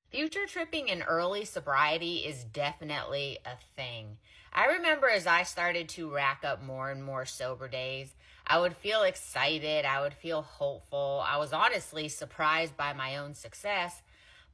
Future tripping in early sobriety is definitely a thing. I remember as I started to rack up more and more sober days, I would feel excited, I would feel hopeful. I was honestly surprised by my own success,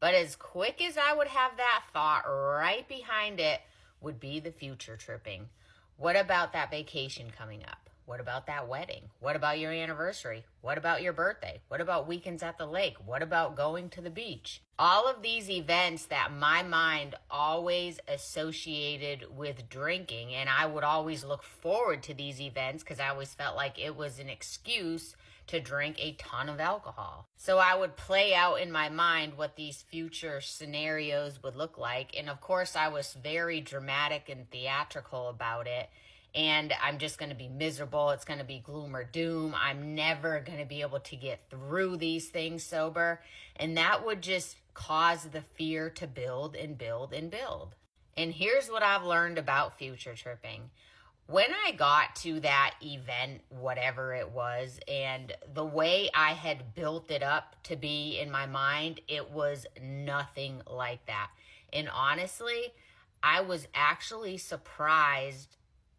but as quick as I would have that thought, right behind it would be the future tripping. What about that vacation coming up? What about that wedding? What about your anniversary? What about your birthday? What about weekends at the lake? What about going to the beach? All of these events that my mind always associated with drinking, and I would always look forward to these events because I always felt like it was an excuse to drink a ton of alcohol. So I would play out in my mind what these future scenarios would look like. And of course, I was very dramatic and theatrical about it. And I'm just going to be miserable. It's going to be gloom or doom. I'm never going to be able to get through these things sober. And that would just cause the fear to build and build and build. And here's what I've learned about future tripping. When I got to that event, whatever it was, and the way I had built it up to be in my mind, it was nothing like that. And honestly, I was actually surprised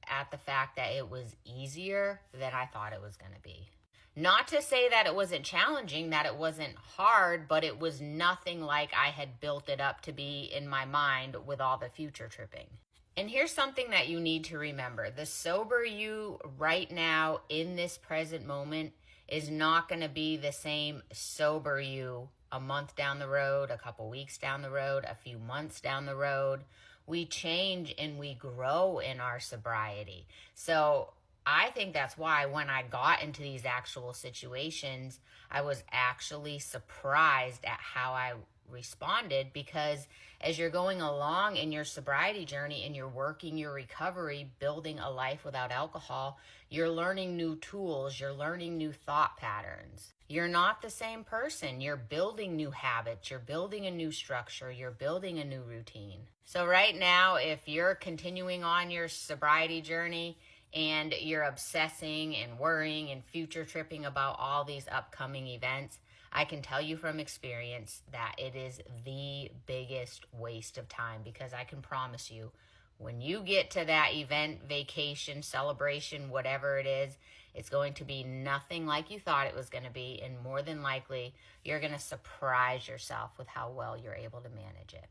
at the fact that it was easier than I thought it was going to be. Not to say that it wasn't challenging, that it wasn't hard, but it was nothing like I had built it up to be in my mind with all the future tripping. And here's something that you need to remember. The sober you right now in this present moment is not going to be the same sober you a month down the road, a couple weeks down the road, a few months down the road. We change and we grow in our sobriety. So I think that's why when I got into these actual situations, I was actually surprised at how I responded, because as you're going along in your sobriety journey and you're working your recovery, building a life without alcohol, you're learning new tools, you're learning new thought patterns. You're not the same person. You're building new habits, you're building a new structure, you're building a new routine. So right now, if you're continuing on your sobriety journey and you're obsessing and worrying and future tripping about all these upcoming events, I can tell you from experience that it is the biggest waste of time, because I can promise you, when you get to that event, vacation, celebration, whatever it is, it's going to be nothing like you thought it was going to be. And more than likely, you're going to surprise yourself with how well you're able to manage it.